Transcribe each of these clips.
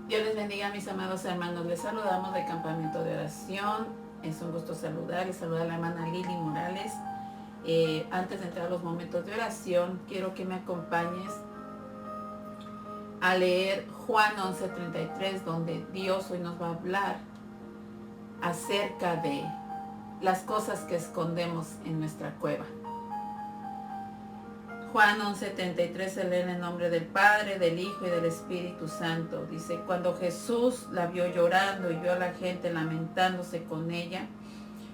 Dios les bendiga, mis amados hermanos. Les saludamos del campamento de oración. Es un gusto saludar y saludar a la hermana Lili Morales. Antes de entrar a los momentos de oración, quiero que me acompañes a leer Juan 11:33, donde Dios hoy nos va a hablar acerca de las cosas que escondemos en nuestra cueva. Juan 11:33 se lee en el nombre del Padre, del Hijo y del Espíritu Santo. Dice, cuando Jesús la vio llorando y vio a la gente lamentándose con ella,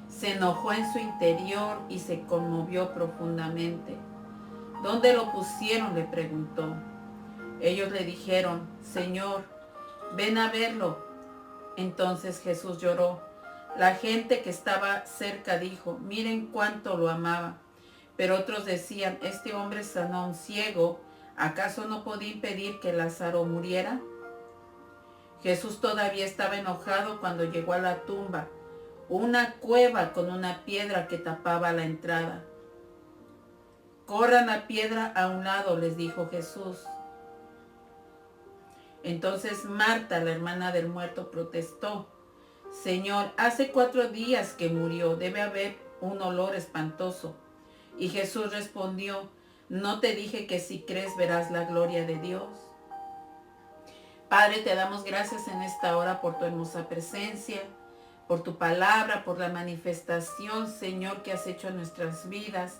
se enojó en su interior y se conmovió profundamente. ¿Dónde lo pusieron?, le preguntó. Ellos le dijeron, Señor, ven a verlo. Entonces Jesús lloró. La gente que estaba cerca dijo, miren cuánto lo amaba. Pero otros decían, este hombre sanó a un ciego, ¿acaso no podía impedir que Lázaro muriera? Jesús todavía estaba enojado cuando llegó a la tumba, una cueva con una piedra que tapaba la entrada. Corran la piedra a un lado, les dijo Jesús. Entonces Marta, la hermana del muerto, protestó, Señor, hace 4 días que murió, debe haber un olor espantoso. Y Jesús respondió, ¿no te dije que si crees verás la gloria de Dios? Padre, te damos gracias en esta hora por tu hermosa presencia, por tu palabra, por la manifestación, Señor, que has hecho en nuestras vidas,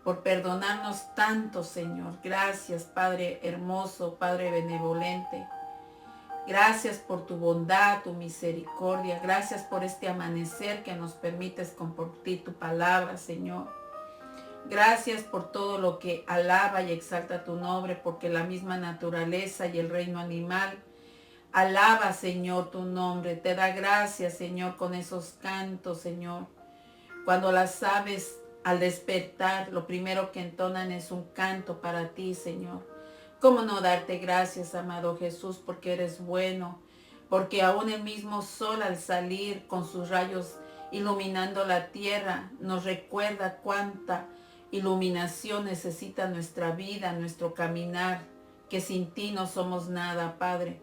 por perdonarnos tanto, Señor. Gracias, Padre hermoso, Padre benevolente. Gracias por tu bondad, tu misericordia. Gracias por este amanecer que nos permites compartir tu palabra, Señor. Gracias por todo lo que alaba y exalta tu nombre, porque la misma naturaleza y el reino animal alaba, Señor, tu nombre. Te da gracias, Señor, con esos cantos, Señor. Cuando las aves al despertar, lo primero que entonan es un canto para ti, Señor. ¿Cómo no darte gracias, amado Jesús, porque eres bueno? Porque aún el mismo sol al salir con sus rayos iluminando la tierra, nos recuerda cuánta iluminación necesita nuestra vida, nuestro caminar, que sin ti no somos nada, Padre.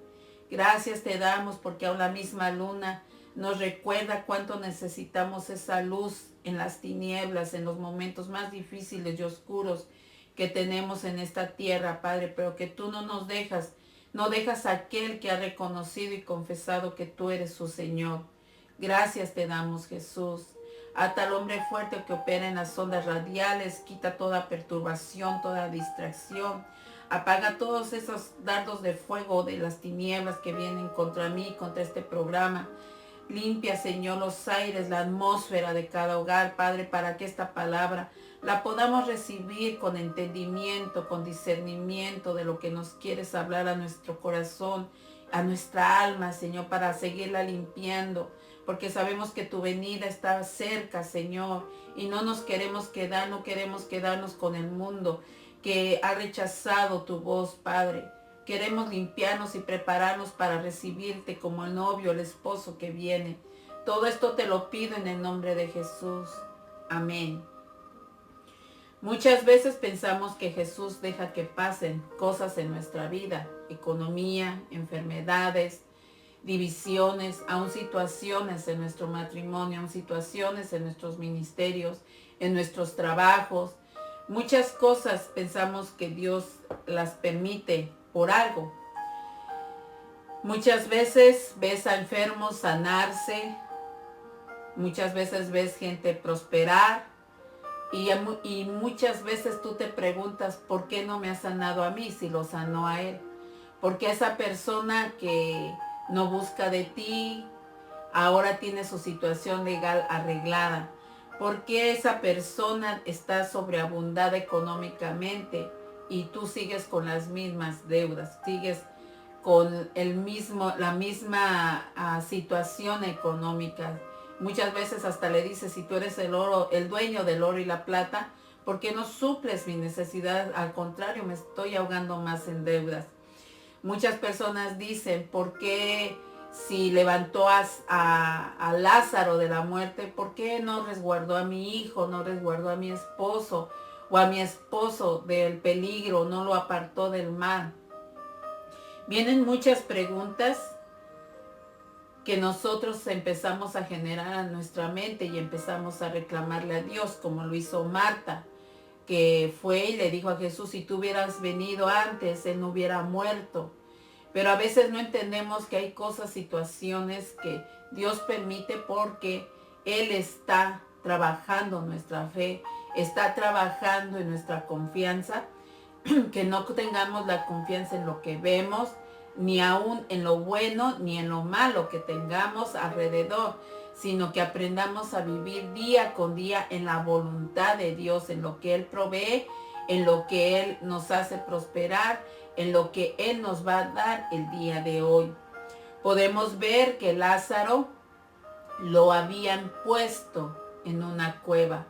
Gracias te damos porque aún la misma luna nos recuerda cuánto necesitamos esa luz en las tinieblas, en los momentos más difíciles y oscuros que tenemos en esta tierra, Padre, pero que tú no nos dejas, no dejas a aquel que ha reconocido y confesado que tú eres su Señor. Gracias te damos, Jesús. Ata al hombre fuerte que opera en las ondas radiales, quita toda perturbación, toda distracción. Apaga todos esos dardos de fuego de las tinieblas que vienen contra mí, contra este programa. Limpia, Señor, los aires, la atmósfera de cada hogar, Padre, para que esta palabra la podamos recibir con entendimiento, con discernimiento de lo que nos quieres hablar a nuestro corazón, a nuestra alma, Señor, para seguirla limpiando, porque sabemos que tu venida está cerca, Señor, y no nos queremos quedar, no queremos quedarnos con el mundo que ha rechazado tu voz, Padre. Queremos limpiarnos y prepararnos para recibirte como el novio, el esposo que viene. Todo esto te lo pido en el nombre de Jesús. Amén. Muchas veces pensamos que Jesús deja que pasen cosas en nuestra vida, economía, enfermedades, divisiones, aún situaciones en nuestro matrimonio, aún situaciones en nuestros ministerios, en nuestros trabajos. Muchas cosas pensamos que Dios las permite por algo. Muchas veces ves a enfermos sanarse, muchas veces ves gente prosperar, Y muchas veces tú te preguntas, ¿por qué no me ha sanado a mí si lo sanó a él? Porque esa persona que no busca de ti, ahora tiene su situación legal arreglada. ¿Por qué esa persona está sobreabundada económicamente y tú sigues con las mismas deudas? Sigues con la misma situación económica. Muchas veces hasta le dices, si tú eres el dueño del oro y la plata, ¿por qué no suples mi necesidad? Al contrario, me estoy ahogando más en deudas. Muchas personas dicen, ¿por qué si levantó a Lázaro de la muerte, por qué no resguardó a mi hijo, no resguardó a mi esposo o a mi esposo del peligro, no lo apartó del mal? Vienen muchas preguntas que nosotros empezamos a generar a nuestra mente y empezamos a reclamarle a Dios, como lo hizo Marta, que fue y le dijo a Jesús, si tú hubieras venido antes, él no hubiera muerto. Pero a veces no entendemos que hay cosas, situaciones que Dios permite porque Él está trabajando nuestra fe, está trabajando en nuestra confianza, que no tengamos la confianza en lo que vemos, ni aún en lo bueno, ni en lo malo que tengamos alrededor, sino que aprendamos a vivir día con día en la voluntad de Dios, en lo que Él provee, en lo que Él nos hace prosperar, en lo que Él nos va a dar el día de hoy. Podemos ver que Lázaro lo habían puesto en una cueva,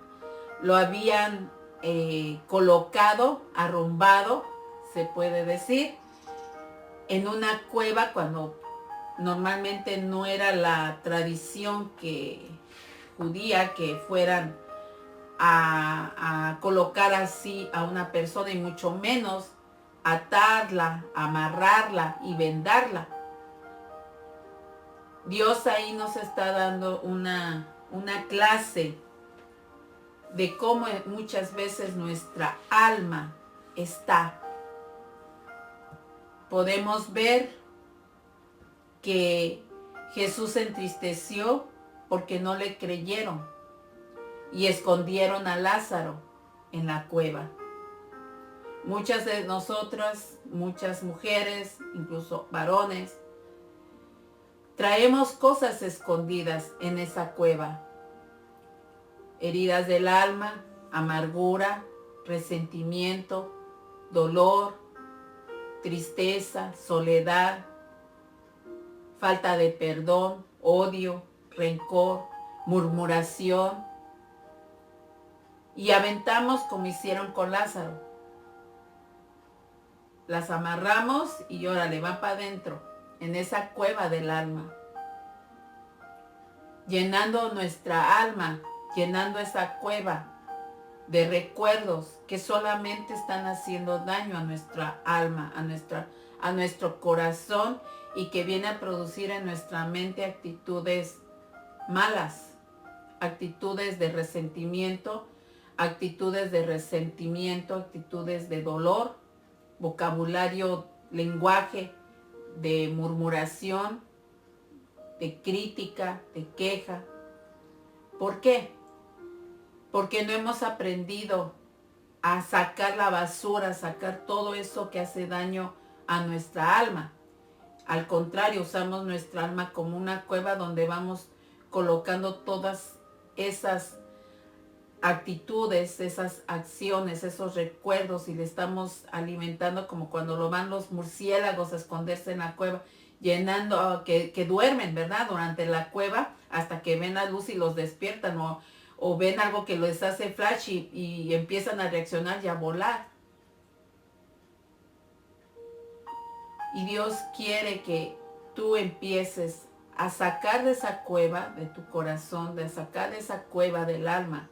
lo habían colocado, arrumbado, se puede decir, en una cueva cuando normalmente no era la tradición judía que fueran a colocar así a una persona y mucho menos atarla, amarrarla y vendarla. Dios ahí nos está dando una clase de cómo muchas veces nuestra alma está. Podemos ver que Jesús se entristeció porque no le creyeron y escondieron a Lázaro en la cueva. Muchas de nosotras, muchas mujeres, incluso varones, traemos cosas escondidas en esa cueva. Heridas del alma, amargura, resentimiento, dolor, tristeza, soledad, falta de perdón, odio, rencor, murmuración. Y aventamos como hicieron con Lázaro. Las amarramos y órale, va para adentro, en esa cueva del alma. Llenando nuestra alma, llenando esa cueva de recuerdos que solamente están haciendo daño a nuestra alma, a nuestro corazón, y que viene a producir en nuestra mente actitudes malas, actitudes de resentimiento, actitudes de dolor, vocabulario, lenguaje de murmuración, de crítica, de queja. ¿Por qué? Porque no hemos aprendido a sacar la basura, a sacar todo eso que hace daño a nuestra alma. Al contrario, usamos nuestra alma como una cueva donde vamos colocando todas esas actitudes, esas acciones, esos recuerdos, y le estamos alimentando como cuando lo van los murciélagos a esconderse en la cueva, llenando, que duermen, ¿verdad? Durante la cueva hasta que ven la luz y los despiertan, o ven algo que les hace flash y empiezan a reaccionar y a volar. Y Dios quiere que tú empieces a sacar de esa cueva de tu corazón, de sacar de esa cueva del alma,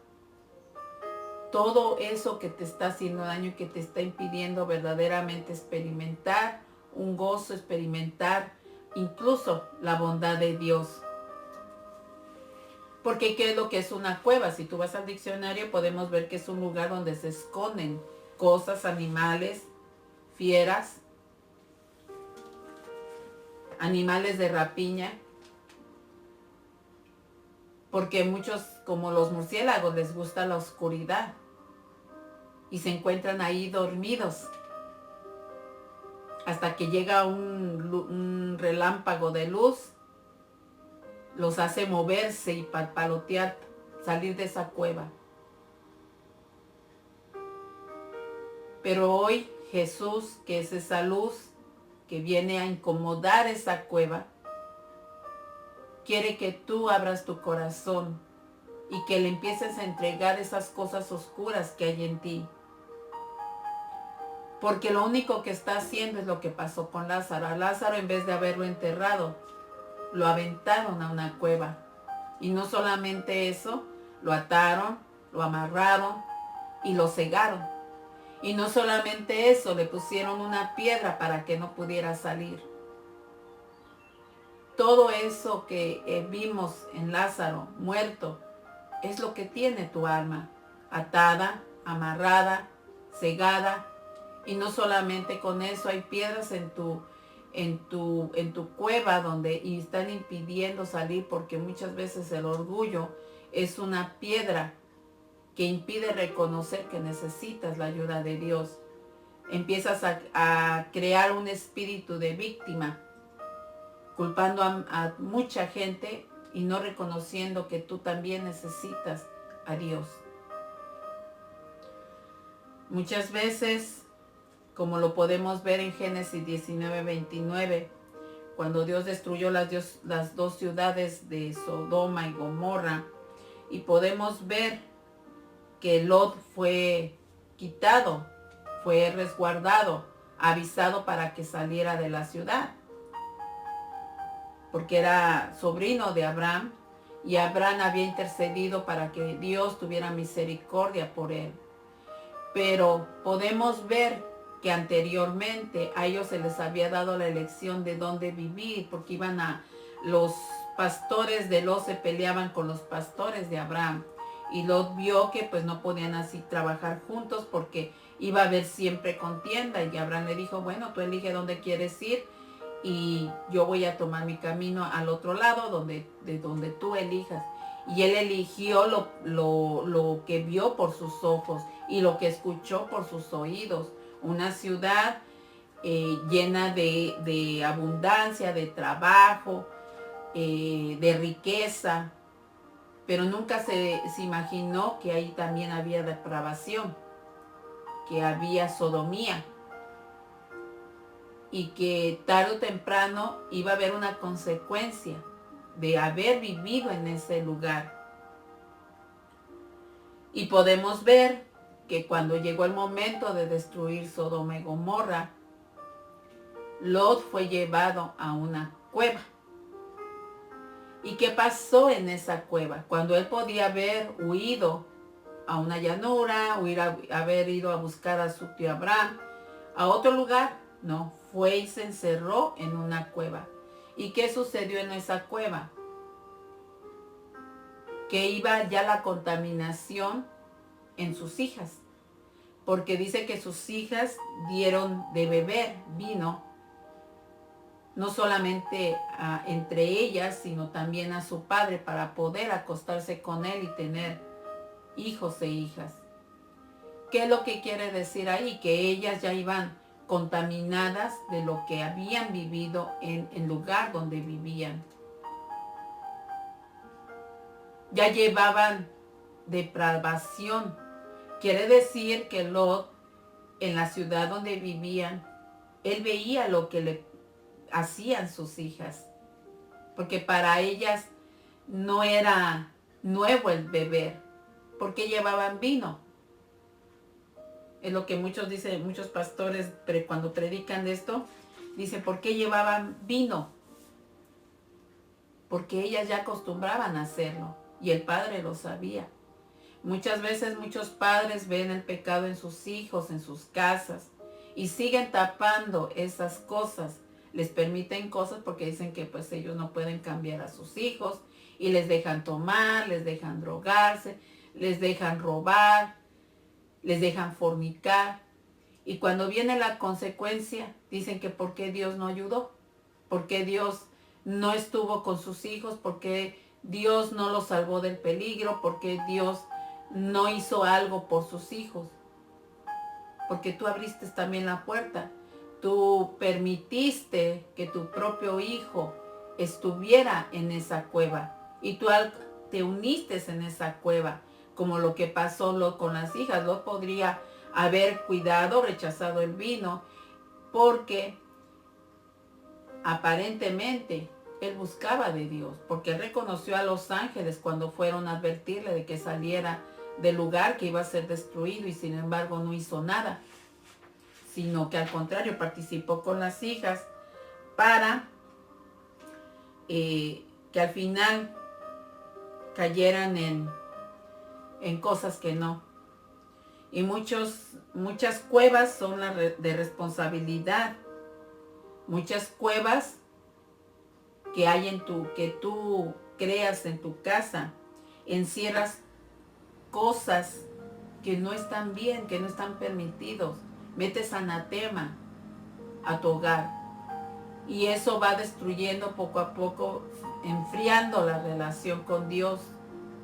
todo eso que te está haciendo daño, que te está impidiendo verdaderamente experimentar un gozo, experimentar incluso la bondad de Dios. Porque ¿qué es lo que es una cueva? Si tú vas al diccionario podemos ver que es un lugar donde se esconden cosas, animales, fieras, animales de rapiña. Porque muchos, como los murciélagos, les gusta la oscuridad y se encuentran ahí dormidos hasta que llega un relámpago de luz, los hace moverse y parpalotear, salir de esa cueva. Pero hoy Jesús, que es esa luz que viene a incomodar esa cueva, quiere que tú abras tu corazón y que le empieces a entregar esas cosas oscuras que hay en ti. Porque lo único que está haciendo es lo que pasó con Lázaro. A Lázaro, en vez de haberlo enterrado, lo aventaron a una cueva. Y no solamente eso, lo ataron, lo amarraron y lo cegaron. Y no solamente eso, le pusieron una piedra para que no pudiera salir. Todo eso que vimos en Lázaro, muerto, es lo que tiene tu alma, atada, amarrada, cegada. Y no solamente con eso, hay piedras en tu cueva y están impidiendo salir, porque muchas veces el orgullo es una piedra que impide reconocer que necesitas la ayuda de Dios. Empiezas a crear un espíritu de víctima, culpando a mucha gente y no reconociendo que tú también necesitas a Dios. Muchas veces, como lo podemos ver en Génesis 19:29, cuando Dios destruyó las dos ciudades de Sodoma y Gomorra, y podemos ver que Lot fue quitado, fue resguardado, avisado para que saliera de la ciudad, porque era sobrino de Abraham, y Abraham había intercedido para que Dios tuviera misericordia por él. Pero podemos ver que anteriormente a ellos se les había dado la elección de dónde vivir, porque los pastores de Lot se peleaban con los pastores de Abraham. Y Lot vio que pues no podían así trabajar juntos porque iba a haber siempre contienda. Y Abraham le dijo, bueno, tú elige dónde quieres ir y yo voy a tomar mi camino al otro lado de donde tú elijas. Y él eligió lo que vio por sus ojos y lo que escuchó por sus oídos. Una ciudad llena de abundancia, de trabajo, de riqueza. Pero nunca se imaginó que ahí también había depravación, que había sodomía. Y que tarde o temprano iba a haber una consecuencia de haber vivido en ese lugar. Y podemos ver que cuando llegó el momento de destruir Sodoma y Gomorra, Lot fue llevado a una cueva. ¿Y qué pasó en esa cueva? Cuando él podía haber huido a una llanura, haber ido a buscar a su tío Abraham, a otro lugar, no, fue y se encerró en una cueva. ¿Y qué sucedió en esa cueva? Que iba ya la contaminación en sus hijas, porque dice que sus hijas dieron de beber vino, no solamente entre ellas, sino también a su padre, para poder acostarse con él y tener hijos e hijas. ¿Qué es lo que quiere decir ahí? Que ellas ya iban contaminadas de lo que habían vivido en el lugar donde vivían. Ya llevaban depravación. Quiere decir que Lot, en la ciudad donde vivían, él veía lo que le hacían sus hijas, porque para ellas no era nuevo el beber, porque llevaban vino. Es lo que muchos dicen, muchos pastores cuando predican de esto, dicen, ¿por qué llevaban vino? Porque ellas ya acostumbraban a hacerlo y el padre lo sabía. Muchas veces muchos padres ven el pecado en sus hijos, en sus casas, y siguen tapando esas cosas. Les permiten cosas porque dicen que pues ellos no pueden cambiar a sus hijos y les dejan tomar, les dejan drogarse, les dejan robar, les dejan fornicar. Y cuando viene la consecuencia, dicen que ¿por qué Dios no ayudó? ¿Por qué Dios no estuvo con sus hijos? ¿Por qué Dios no los salvó del peligro porque Dios no hizo algo por sus hijos. Porque tú abriste también la puerta. Tú permitiste que tu propio hijo estuviera en esa cueva. Y tú te uniste en esa cueva. Como lo que pasó Lot con las hijas. Lot podría haber cuidado, rechazado el vino. Porque aparentemente él buscaba de Dios. Porque él reconoció a los ángeles cuando fueron a advertirle de que saliera del lugar que iba a ser destruido, y sin embargo no hizo nada, sino que al contrario participó con las hijas para que al final cayeran en cosas que no. Y muchas cuevas son de responsabilidad. Muchas cuevas que hay que tú creas en tu casa, encierras cosas que no están bien, que no están permitidos. Metes anatema a tu hogar. Y eso va destruyendo poco a poco, enfriando la relación con Dios.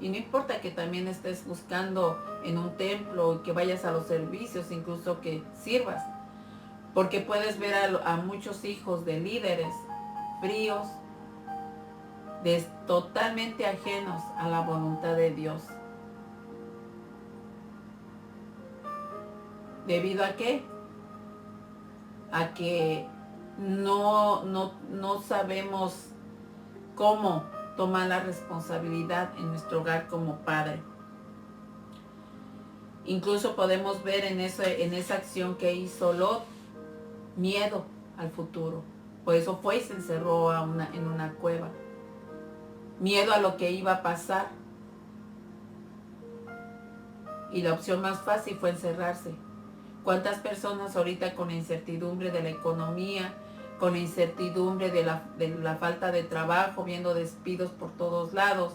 Y no importa que también estés buscando en un templo, que vayas a los servicios, incluso que sirvas. Porque puedes ver a muchos hijos de líderes fríos, totalmente ajenos a la voluntad de Dios. ¿Debido a qué? A que no sabemos cómo tomar la responsabilidad en nuestro hogar como padre. Incluso podemos ver en esa acción que hizo Lot, miedo al futuro. Por eso fue y se encerró en una cueva. Miedo a lo que iba a pasar. Y la opción más fácil fue encerrarse. ¿Cuántas personas ahorita con la incertidumbre de la economía, con la incertidumbre de la falta de trabajo, viendo despidos por todos lados?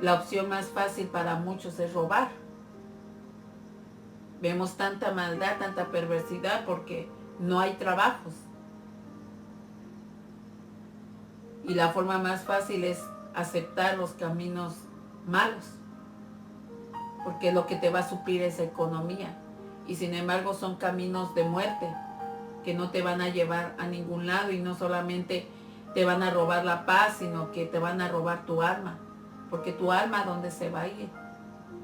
La opción más fácil para muchos es robar. Vemos tanta maldad, tanta perversidad porque no hay trabajos. Y la forma más fácil es aceptar los caminos malos, porque lo que te va a suplir es economía. Y sin embargo son caminos de muerte que no te van a llevar a ningún lado, y no solamente te van a robar la paz, sino que te van a robar tu alma. Porque tu alma, ¿a dónde se va a ir?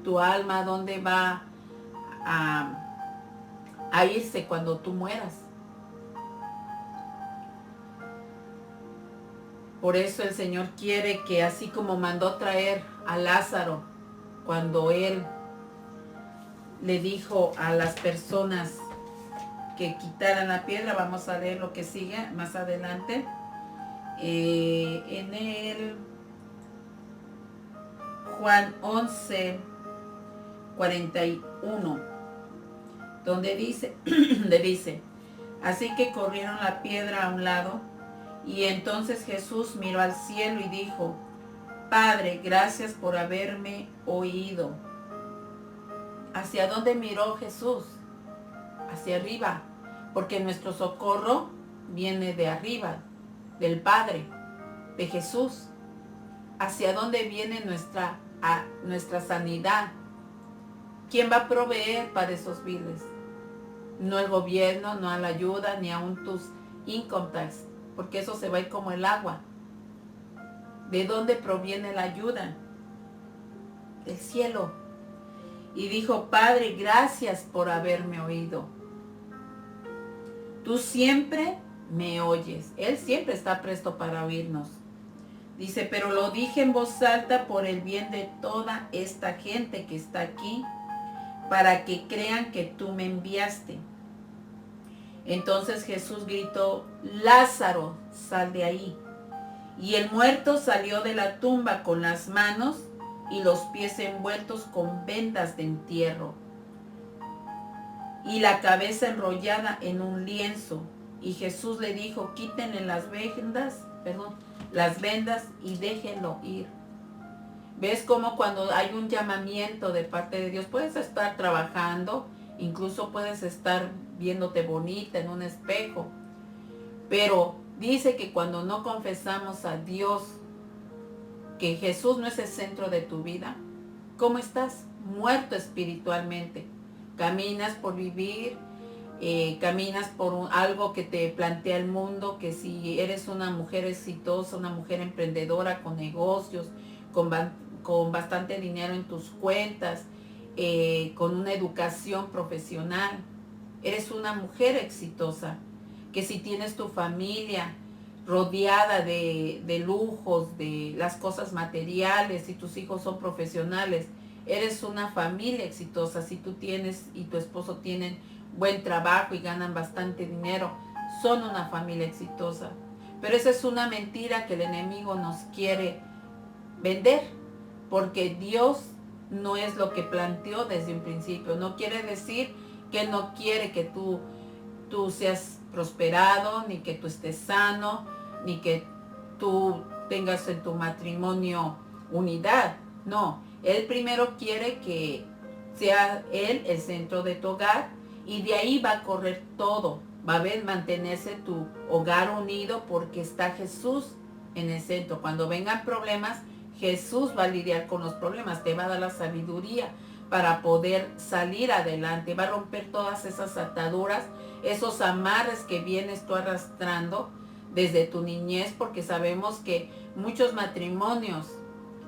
Tu alma, ¿a dónde va a irse cuando tú mueras? Por eso el Señor quiere que, así como mandó traer a Lázaro cuando Él le dijo a las personas que quitaran la piedra, vamos a leer lo que sigue más adelante, en el Juan 11, 41, donde dice, así que corrieron la piedra a un lado, y entonces Jesús miró al cielo y dijo, Padre, gracias por haberme oído. ¿Hacia dónde miró Jesús? Hacia arriba, porque nuestro socorro viene de arriba, del Padre, de Jesús. ¿Hacia dónde viene nuestra sanidad? ¿Quién va a proveer para esos biles? No el gobierno, no a la ayuda, ni aún tus income tax, porque eso se va a ir como el agua. ¿De dónde proviene la ayuda? Del cielo. Y dijo, Padre, gracias por haberme oído. Tú siempre me oyes. Él siempre está presto para oírnos. Dice, pero lo dije en voz alta por el bien de toda esta gente que está aquí, para que crean que tú me enviaste. Entonces Jesús gritó, Lázaro, sal de ahí. Y el muerto salió de la tumba con las manos y los pies envueltos con vendas de entierro, y la cabeza enrollada en un lienzo. Y Jesús le dijo, quítenle las vendas y déjenlo ir. ¿Ves cómo cuando hay un llamamiento de parte de Dios, puedes estar trabajando, incluso puedes estar viéndote bonita en un espejo, pero dice que cuando no confesamos a Dios que Jesús no es el centro de tu vida, ¿cómo estás? Muerto espiritualmente. Caminas por vivir, caminas por algo que te plantea el mundo, que si eres una mujer exitosa, una mujer emprendedora con negocios, con bastante dinero en tus cuentas, con una educación profesional, eres una mujer exitosa, que si tienes tu familia rodeada de lujos, de las cosas materiales, y tus hijos son profesionales, eres una familia exitosa. Si tú tienes y tu esposo tienen buen trabajo y ganan bastante dinero, son una familia exitosa. Pero esa es una mentira que el enemigo nos quiere vender, porque Dios no es lo que planteó desde un principio. No quiere decir que Él no quiere que tú seas prosperado, ni que tú estés sano, ni que tú tengas en tu matrimonio unidad. No, Él primero quiere que sea Él el centro de tu hogar, y de ahí va a correr todo. Va a ver mantenerse tu hogar unido, porque está Jesús en el centro. Cuando vengan problemas, Jesús va a lidiar con los problemas, te va a dar la sabiduría para poder salir adelante, va a romper todas esas ataduras, esos amarres que vienes tú arrastrando desde tu niñez, porque sabemos que muchos matrimonios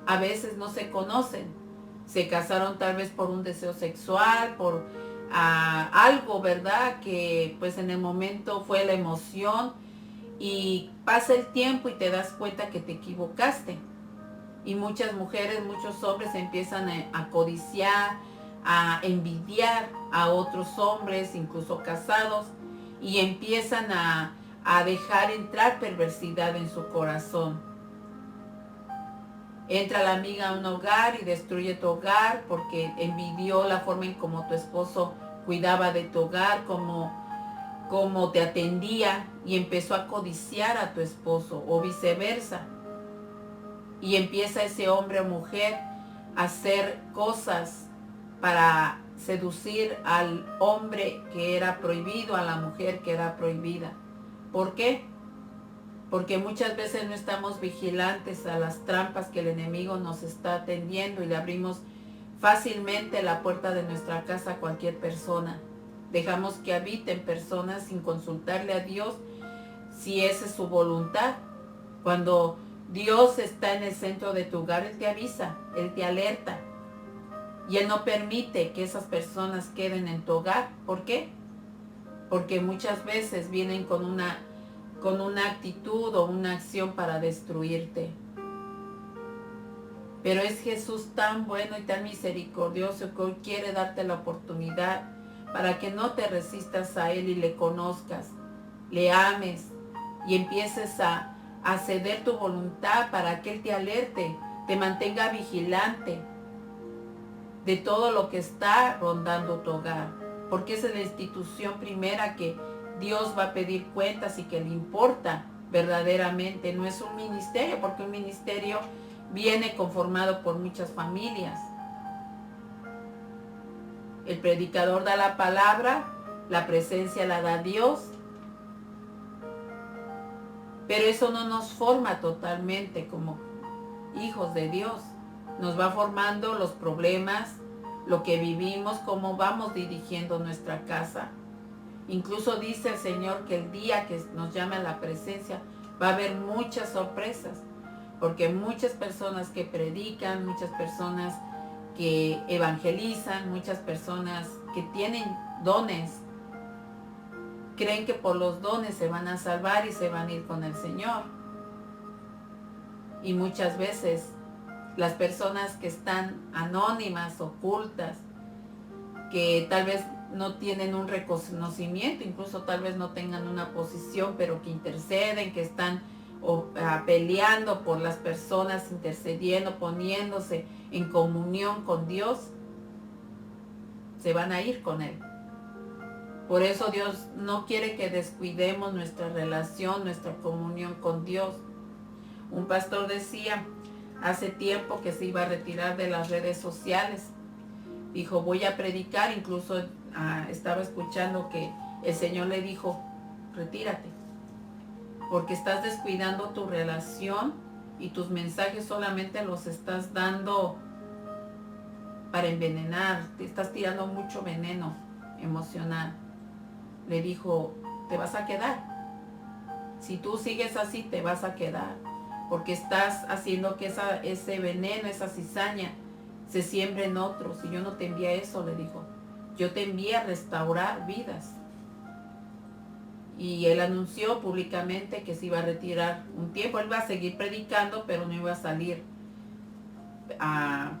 a veces no se conocen, se casaron tal vez por un deseo sexual, por algo, ¿verdad? Que pues en el momento fue la emoción, y pasa el tiempo y te das cuenta que te equivocaste. Y muchas mujeres, muchos hombres empiezan a codiciar, a envidiar a otros hombres, incluso casados, y empiezan a dejar entrar perversidad en su corazón. Entra la amiga a un hogar y destruye tu hogar porque envidió la forma en cómo tu esposo cuidaba de tu hogar, cómo te atendía, y empezó a codiciar a tu esposo, o viceversa. Y empieza ese hombre o mujer a hacer cosas para seducir al hombre que era prohibido, a la mujer que era prohibida. ¿Por qué? Porque muchas veces no estamos vigilantes a las trampas que el enemigo nos está tendiendo, y le abrimos fácilmente la puerta de nuestra casa a cualquier persona. Dejamos que habiten personas sin consultarle a Dios si esa es su voluntad. Cuando Dios está en el centro de tu hogar, Él te avisa, Él te alerta, y Él no permite que esas personas queden en tu hogar. ¿Por qué? Porque muchas veces vienen con una actitud o una acción para destruirte. Pero es Jesús tan bueno y tan misericordioso que hoy quiere darte la oportunidad para que no te resistas a Él y le conozcas, le ames y empieces a ceder tu voluntad para que Él te alerte, te mantenga vigilante de todo lo que está rondando tu hogar, porque esa es la institución primera que Dios va a pedir cuentas y que le importa verdaderamente. No es un ministerio, porque un ministerio viene conformado por muchas familias. El predicador da la palabra, la presencia la da Dios, pero eso no nos forma totalmente como hijos de Dios. Nos va formando los problemas, lo que vivimos, cómo vamos dirigiendo nuestra casa. Incluso dice el Señor que el día que nos llame a la presencia va a haber muchas sorpresas, porque muchas personas que predican, muchas personas que evangelizan, muchas personas que tienen dones, creen que por los dones se van a salvar y se van a ir con el Señor. Y muchas veces las personas que están anónimas, ocultas, que tal vez no tienen un reconocimiento, incluso tal vez no tengan una posición, pero que interceden, que están peleando por las personas, intercediendo, poniéndose en comunión con Dios, se van a ir con Él. Por eso Dios no quiere que descuidemos nuestra relación, nuestra comunión con Dios. Un pastor decía hace tiempo que se iba a retirar de las redes sociales. Dijo, voy a predicar, incluso estaba escuchando que el Señor le dijo, retírate, porque estás descuidando tu relación y tus mensajes solamente los estás dando para envenenar, te estás tirando mucho veneno emocional. Le dijo, te vas a quedar. Si tú sigues así, te vas a quedar, porque estás haciendo que ese veneno, esa cizaña, se siembre en otros. Y yo no te envié a eso, le dijo. Yo te envié a restaurar vidas. Y él anunció públicamente que se iba a retirar un tiempo. Él va a seguir predicando, pero no iba a salir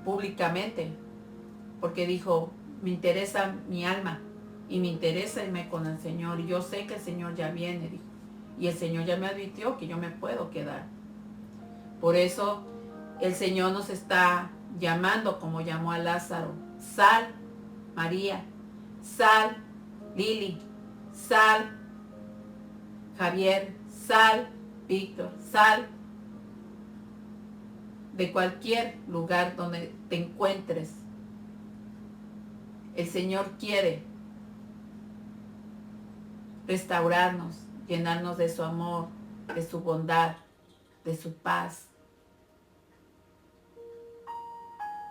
públicamente, porque dijo, me interesa mi alma y me interesa irme con el Señor. Y yo sé que el Señor ya viene, dijo. Y el Señor ya me advirtió que yo me puedo quedar. Por eso el Señor nos está llamando como llamó a Lázaro. Sal, María. Sal, Lili. Sal, Javier. Sal, Víctor. Sal de cualquier lugar donde te encuentres. El Señor quiere restaurarnos, llenarnos de su amor, de su bondad, de su paz.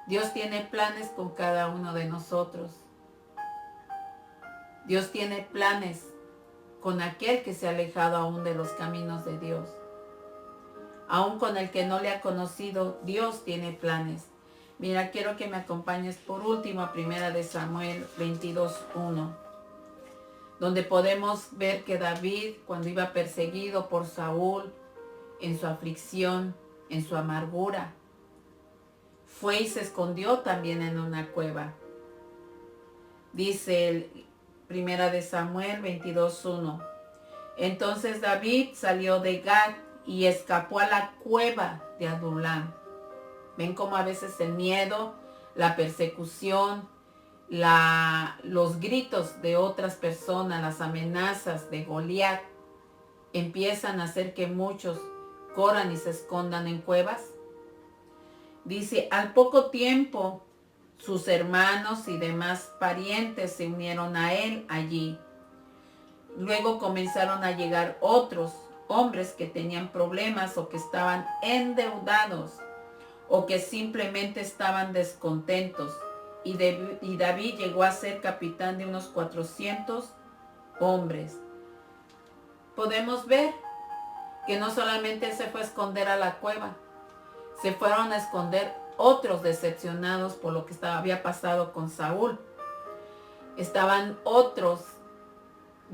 Dios tiene planes con cada uno de nosotros. Dios tiene planes con aquel que se ha alejado aún de los caminos de Dios. Aún con el que no le ha conocido, Dios tiene planes. Mira, quiero que me acompañes por último a 1 Samuel 22:1, donde podemos ver que David, cuando iba perseguido por Saúl, en su aflicción, en su amargura, fue y se escondió también en una cueva. Dice el 1 Samuel 22:1. Entonces David salió de Gad y escapó a la cueva de Adulam. Ven cómo a veces el miedo, la persecución, los gritos de otras personas, las amenazas de Goliat, empiezan a hacer que muchos corran y se escondan en cuevas. Dice, al poco tiempo, sus hermanos y demás parientes se unieron a él allí. Luego comenzaron a llegar otros hombres que tenían problemas o que estaban endeudados o que simplemente estaban descontentos. Y David llegó a ser capitán de unos 400 hombres. Podemos ver que no solamente se fue a esconder a la cueva, se fueron a esconder otros decepcionados por lo que había pasado con Saúl. Estaban otros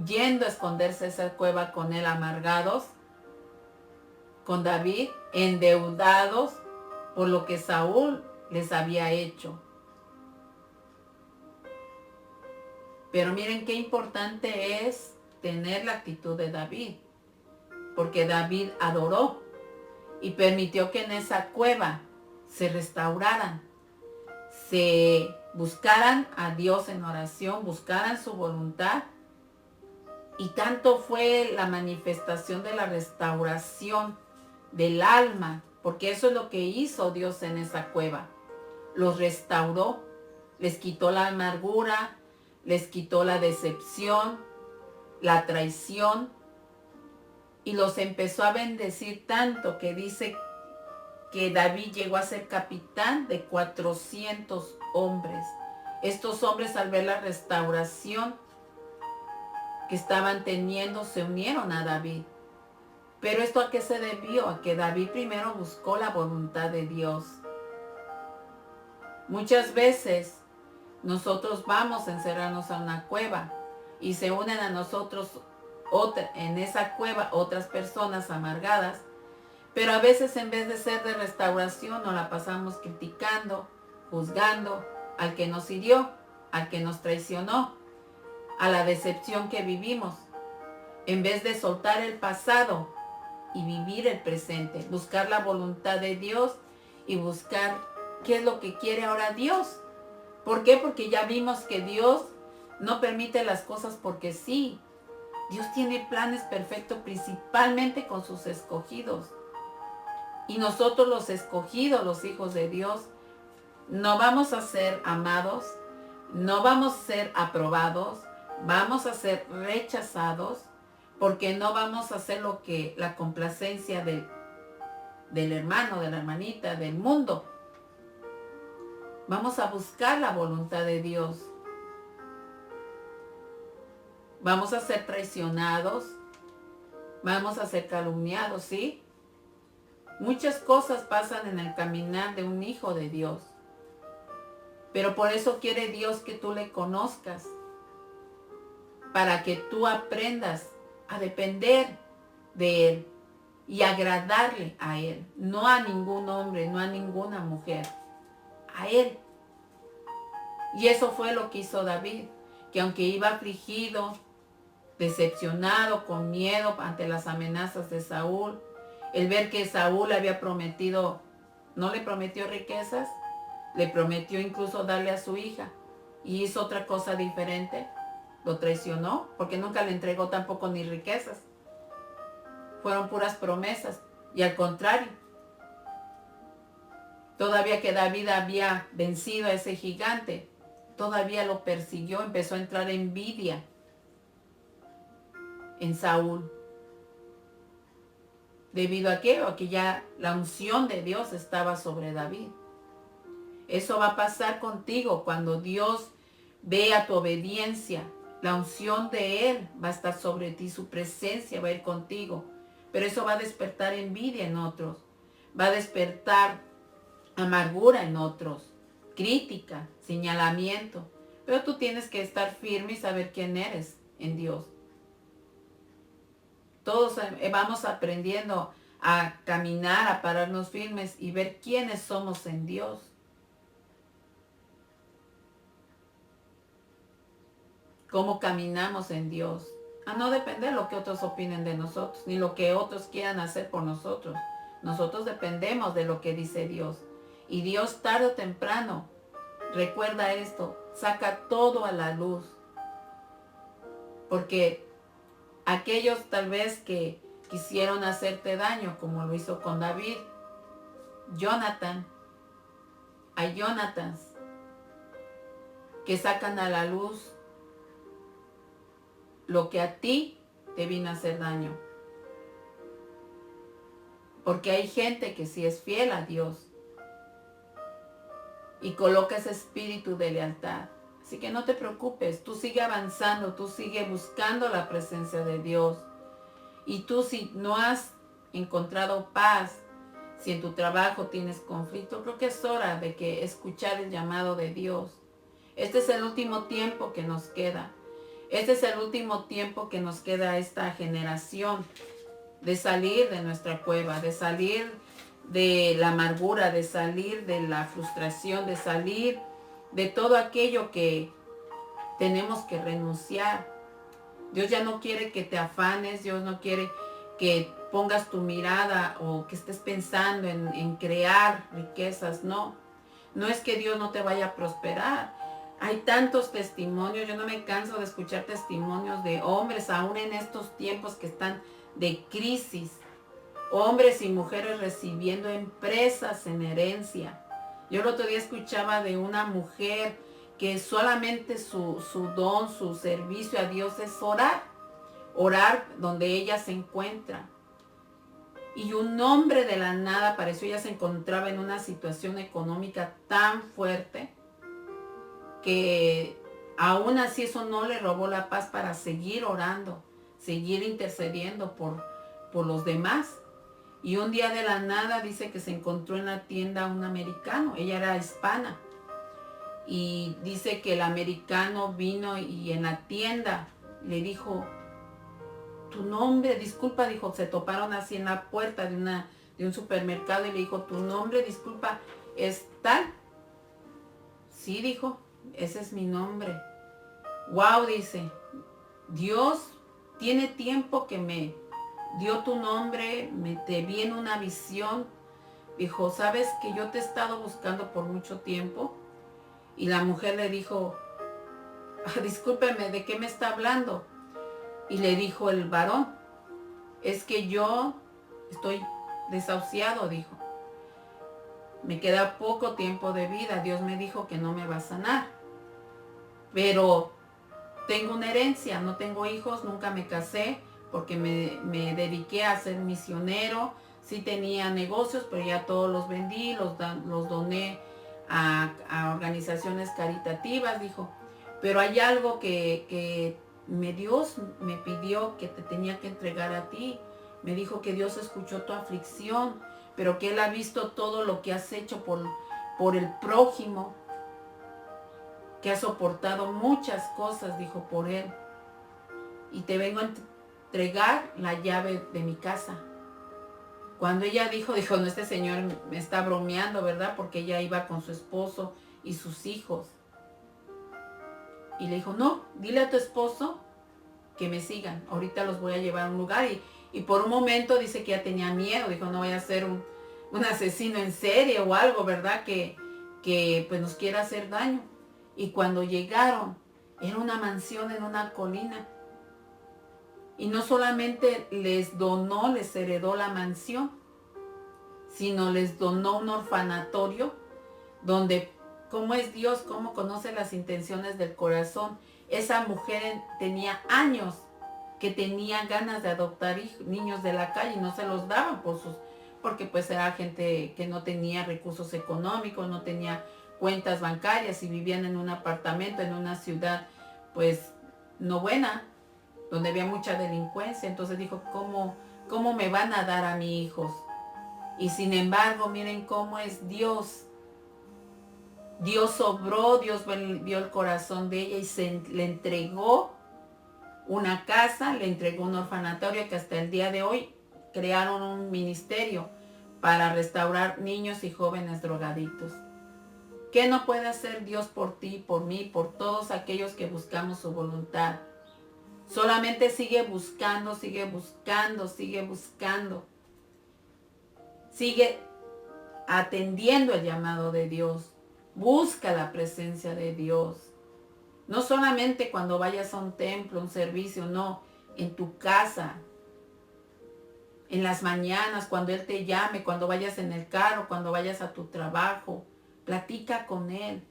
yendo a esconderse a esa cueva con él, amargados, con David, endeudados por lo que Saúl les había hecho. Pero miren qué importante es tener la actitud de David, porque David adoró y permitió que en esa cueva se restauraran, se buscaran a Dios en oración, buscaran su voluntad. Y tanto fue la manifestación de la restauración del alma, porque eso es lo que hizo Dios en esa cueva. Los restauró, les quitó la amargura, les quitó la decepción, la traición, y los empezó a bendecir tanto que dice que David llegó a ser capitán de 400 hombres. Estos hombres, al ver la restauración que estaban teniendo, se unieron a David. Pero ¿esto a qué se debió? A que David primero buscó la voluntad de Dios. Muchas veces nosotros vamos a encerrarnos a una cueva y se unen a nosotros en esa cueva otras personas amargadas, pero a veces en vez de ser de restauración nos la pasamos criticando, juzgando al que nos hirió, al que nos traicionó, a la decepción que vivimos, en vez de soltar el pasado y vivir el presente, buscar la voluntad de Dios y buscar qué es lo que quiere ahora Dios. ¿Por qué? Porque ya vimos que Dios no permite las cosas porque sí. Dios tiene planes perfectos, principalmente con sus escogidos. Y nosotros los escogidos, los hijos de Dios, no vamos a ser amados, no vamos a ser aprobados, vamos a ser rechazados, porque no vamos a hacer lo que la complacencia del hermano, de la hermanita, del mundo. Vamos a buscar la voluntad de Dios. Vamos a ser traicionados. Vamos a ser calumniados, ¿sí? Muchas cosas pasan en el caminar de un hijo de Dios. Pero por eso quiere Dios que tú le conozcas. Para que tú aprendas a depender de Él y agradarle a Él. No a ningún hombre, no a ninguna mujer. A Él. Y eso fue lo que hizo David. Que aunque iba afligido, decepcionado, con miedo ante las amenazas de Saúl, el ver que Saúl le había prometido, no le prometió riquezas, le prometió incluso darle a su hija, y hizo otra cosa diferente, lo traicionó, porque nunca le entregó tampoco ni riquezas, fueron puras promesas, y al contrario, todavía que David había vencido a ese gigante, todavía lo persiguió, empezó a entrar envidia en Saúl. ¿Debido a qué? A que ya la unción de Dios estaba sobre David. Eso va a pasar contigo cuando Dios vea tu obediencia. La unción de Él va a estar sobre ti, su presencia va a ir contigo. Pero eso va a despertar envidia en otros. Va a despertar amargura en otros, crítica, señalamiento. Pero tú tienes que estar firme y saber quién eres en Dios. Todos vamos aprendiendo a caminar, a pararnos firmes y ver quiénes somos en Dios. Cómo caminamos en Dios. A no depender de lo que otros opinen de nosotros, ni lo que otros quieran hacer por nosotros. Nosotros dependemos de lo que dice Dios. Y Dios tarde o temprano, recuerda esto, saca todo a la luz. Porque aquellos tal vez que quisieron hacerte daño, como lo hizo con David, hay Jonathans que sacan a la luz lo que a ti te vino a hacer daño. Porque hay gente que sí es fiel a Dios y coloca ese espíritu de lealtad. Así que no te preocupes, tú sigue avanzando, tú sigue buscando la presencia de Dios. Y tú si no has encontrado paz, si en tu trabajo tienes conflicto, creo que es hora de que escuchar el llamado de Dios. Este es el último tiempo que nos queda. Este es el último tiempo que nos queda a esta generación de salir de nuestra cueva, de salir de la amargura, de salir de la frustración, de salir de todo aquello que tenemos que renunciar. Dios ya no quiere que te afanes, Dios no quiere que pongas tu mirada o que estés pensando en crear riquezas, no. No es que Dios no te vaya a prosperar. Hay tantos testimonios, yo no me canso de escuchar testimonios de hombres, aún en estos tiempos que están de crisis. Hombres y mujeres recibiendo empresas en herencia. Yo el otro día escuchaba de una mujer que solamente su don, su servicio a Dios es orar. Orar donde ella se encuentra. Y un hombre de la nada pareció, ella se encontraba en una situación económica tan fuerte que aún así eso no le robó la paz para seguir orando, seguir intercediendo por los demás. Y un día de la nada dice que se encontró en la tienda un americano, ella era hispana. Y dice que el americano vino y en la tienda le dijo, tu nombre, disculpa, dijo, se toparon así en la puerta de un supermercado y le dijo, tu nombre, disculpa, ¿es tal? Sí, dijo, ese es mi nombre. Wow, dice, Dios tiene tiempo que me dio tu nombre, te vi en una visión. Dijo, ¿sabes que yo te he estado buscando por mucho tiempo? Y la mujer le dijo, discúlpeme, ¿de qué me está hablando? Y le dijo el varón, es que yo estoy desahuciado, dijo. Me queda poco tiempo de vida, Dios me dijo que no me va a sanar. Pero tengo una herencia, no tengo hijos, nunca me casé porque me dediqué a ser misionero, Sí tenía negocios, pero ya todos los vendí, los doné a organizaciones caritativas, dijo. Pero hay algo que Dios me pidió que te tenía que entregar a ti. Me dijo que Dios escuchó tu aflicción, pero que Él ha visto todo lo que has hecho por el prójimo, que has soportado muchas cosas, dijo, por Él. Y te vengo a entregar la llave de mi casa. Cuando ella dijo, no, este señor me está bromeando, ¿verdad? Porque ella iba con su esposo y sus hijos. Y le dijo, no, dile a tu esposo que me sigan. Ahorita los voy a llevar a un lugar. Y por un momento dice que ya tenía miedo. Dijo, no voy a ser un asesino en serie o algo, ¿verdad? Que pues nos quiera hacer daño. Y cuando llegaron, era una mansión en una colina. Y no solamente les donó, les heredó la mansión, sino les donó un orfanatorio donde, como es Dios, cómo conoce las intenciones del corazón. Esa mujer tenía años que tenía ganas de adoptar niños de la calle y no se los daban porque pues era gente que no tenía recursos económicos, no tenía cuentas bancarias y vivían en un apartamento, en una ciudad pues no buena, donde había mucha delincuencia. Entonces dijo, ¿cómo me van a dar a mis hijos? Y sin embargo, miren cómo es Dios. Dios obró, Dios vio el corazón de ella y le entregó una casa, le entregó un orfanatorio que hasta el día de hoy crearon un ministerio para restaurar niños y jóvenes drogadictos. ¿Qué no puede hacer Dios por ti, por mí, por todos aquellos que buscamos su voluntad? Solamente sigue buscando, sigue buscando, sigue buscando. Sigue atendiendo el llamado de Dios. Busca la presencia de Dios. No solamente cuando vayas a un templo, un servicio, no. En tu casa, en las mañanas, cuando Él te llame, cuando vayas en el carro, cuando vayas a tu trabajo. Platica con Él.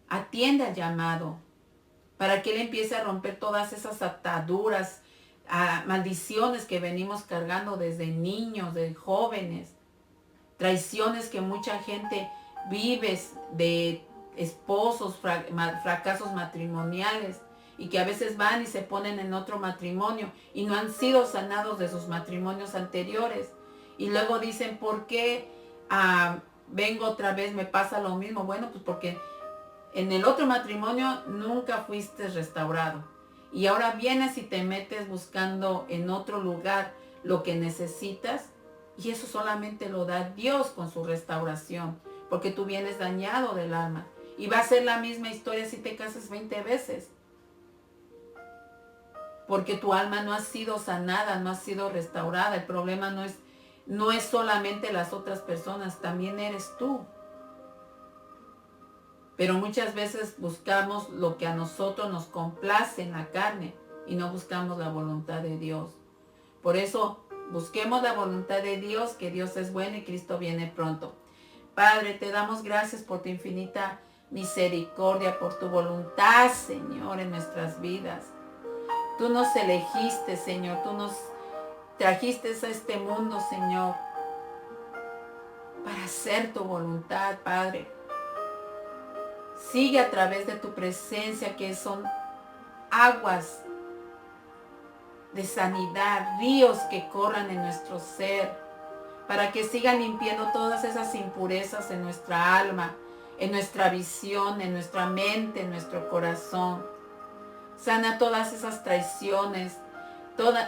Atiende al llamado para que Él empiece a romper todas esas ataduras, maldiciones que venimos cargando desde niños, de jóvenes, traiciones que mucha gente vive de esposos, fracasos matrimoniales, y que a veces van y se ponen en otro matrimonio y no han sido sanados de sus matrimonios anteriores. Y luego dicen, ¿por qué vengo otra vez, me pasa lo mismo? Bueno, pues porque en el otro matrimonio nunca fuiste restaurado. Y ahora vienes y te metes buscando en otro lugar lo que necesitas. Y eso solamente lo da Dios con su restauración. Porque tú vienes dañado del alma. Y va a ser la misma historia si te casas 20 veces. Porque tu alma no ha sido sanada, no ha sido restaurada. El problema no es solamente las otras personas, también eres tú. Pero muchas veces buscamos lo que a nosotros nos complace en la carne y no buscamos la voluntad de Dios. Por eso busquemos la voluntad de Dios, que Dios es bueno y Cristo viene pronto. Padre, te damos gracias por tu infinita misericordia, por tu voluntad, Señor, en nuestras vidas. Tú nos elegiste, Señor, tú nos trajiste a este mundo, Señor, para hacer tu voluntad, Padre. Sigue a través de tu presencia, que son aguas de sanidad, ríos que corran en nuestro ser, para que sigan limpiando todas esas impurezas en nuestra alma, en nuestra visión, en nuestra mente, en nuestro corazón. Sana todas esas traiciones,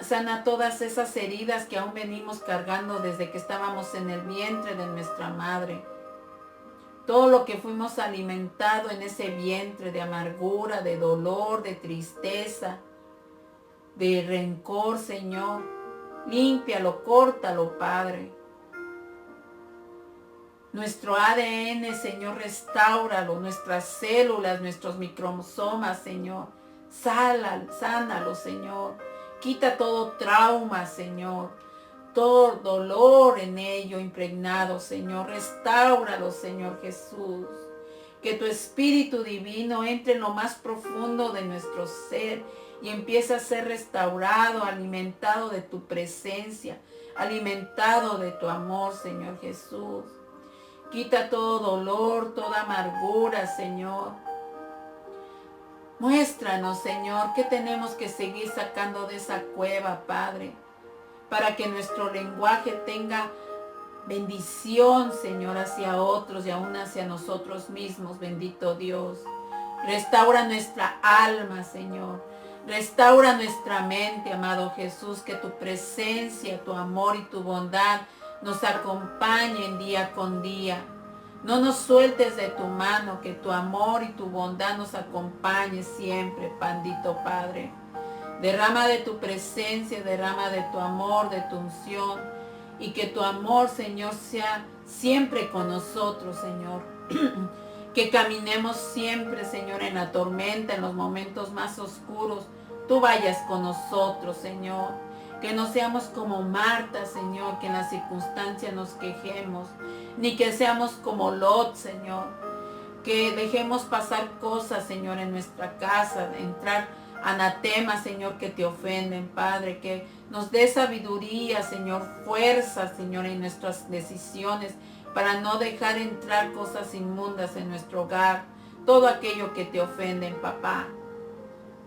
sana todas esas heridas que aún venimos cargando desde que estábamos en el vientre de nuestra madre. Todo lo que fuimos alimentados en ese vientre de amargura, de dolor, de tristeza, de rencor, Señor. Límpialo, córtalo, Padre. Nuestro ADN, Señor, restáuralo. Nuestras células, nuestros microsomas, Señor. Sánalo, Señor. Quita todo trauma, Señor. Todo dolor en ello impregnado, Señor. Restáuralo, Señor Jesús. Que tu Espíritu Divino entre en lo más profundo de nuestro ser y empiece a ser restaurado, alimentado de tu presencia, alimentado de tu amor, Señor Jesús. Quita todo dolor, toda amargura, Señor. Muéstranos, Señor, qué tenemos que seguir sacando de esa cueva, Padre, para que nuestro lenguaje tenga bendición, Señor, hacia otros y aún hacia nosotros mismos, bendito Dios. Restaura nuestra alma, Señor. Restaura nuestra mente, amado Jesús, que tu presencia, tu amor y tu bondad nos acompañen día con día. No nos sueltes de tu mano, que tu amor y tu bondad nos acompañe siempre, bendito Padre. Derrama de tu presencia, derrama de tu amor, de tu unción, y que tu amor, Señor, sea siempre con nosotros, Señor. Que caminemos siempre, Señor, en la tormenta, en los momentos más oscuros. Tú vayas con nosotros, Señor. Que no seamos como Marta, Señor, que en las circunstancias nos quejemos. Ni que seamos como Lot, Señor. Que dejemos pasar cosas, Señor, en nuestra casa. Entrar anatemas, Señor, que te ofenden, Padre. Que nos dé sabiduría, Señor. Fuerza, Señor, en nuestras decisiones. Para no dejar entrar cosas inmundas en nuestro hogar. Todo aquello que te ofenden, papá.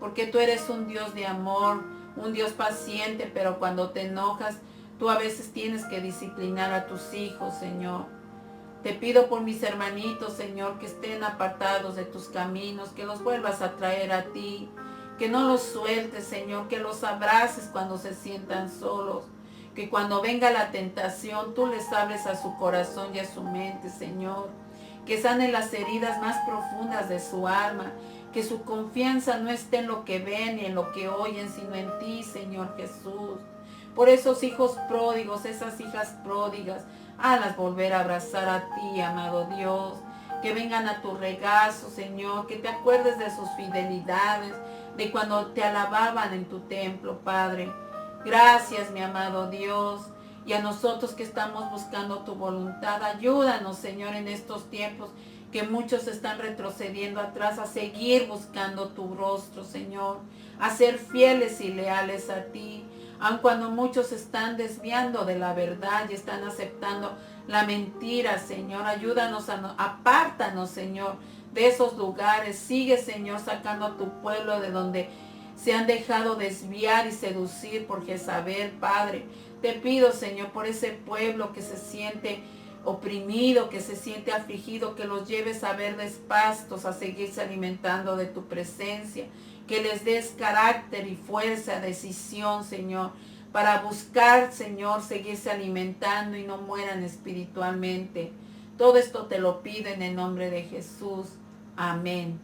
Porque tú eres un Dios de amor, un Dios paciente, pero cuando te enojas, tú a veces tienes que disciplinar a tus hijos, Señor. Te pido por mis hermanitos, Señor, que estén apartados de tus caminos, que los vuelvas a traer a ti, que no los sueltes, Señor, que los abraces cuando se sientan solos, que cuando venga la tentación, tú les hables a su corazón y a su mente, Señor, que sanen las heridas más profundas de su alma, que su confianza no esté en lo que ven ni en lo que oyen, sino en ti, Señor Jesús. Por esos hijos pródigos, esas hijas pródigas, hazlas volver a abrazar a ti, amado Dios. Que vengan a tu regazo, Señor, que te acuerdes de sus fidelidades, de cuando te alababan en tu templo, Padre. Gracias, mi amado Dios. Y a nosotros que estamos buscando tu voluntad, ayúdanos, Señor, en estos tiempos que muchos están retrocediendo atrás, a seguir buscando tu rostro, Señor, a ser fieles y leales a ti, aun cuando muchos están desviando de la verdad y están aceptando la mentira, Señor. Ayúdanos, apártanos, Señor, de esos lugares. Sigue, Señor, sacando a tu pueblo de donde se han dejado desviar y seducir por Jezabel, Padre. Te pido, Señor, por ese pueblo que se siente oprimido, que se siente afligido, que los lleves a verdes pastos, a seguirse alimentando de tu presencia, que les des carácter y fuerza, decisión, Señor, para buscar, Señor, seguirse alimentando y no mueran espiritualmente. Todo esto te lo pido en el nombre de Jesús. Amén.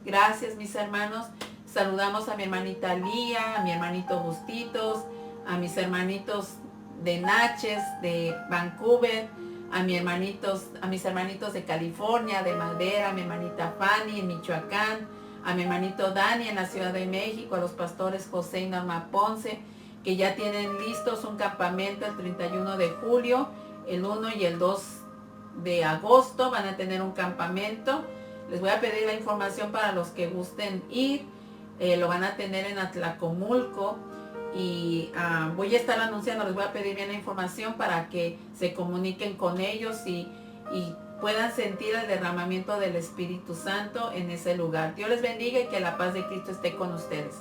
Gracias, mis hermanos. Saludamos a mi hermanita Lía, a mi hermanito Bustitos, a mis hermanitos de Natchez, de Vancouver, a mis hermanitos de California, de Madera, a mi hermanita Fanny en Michoacán, a mi hermanito Dani en la Ciudad de México, a los pastores José y Norma Ponce, que ya tienen listos un campamento el 31 de julio, el 1 y el 2 de agosto van a tener un campamento. Les voy a pedir la información para los que gusten ir. Lo van a tener en Atlacomulco. Y voy a estar anunciando, les voy a pedir bien la información para que se comuniquen con ellos y puedan sentir el derramamiento del Espíritu Santo en ese lugar. Dios les bendiga y que la paz de Cristo esté con ustedes.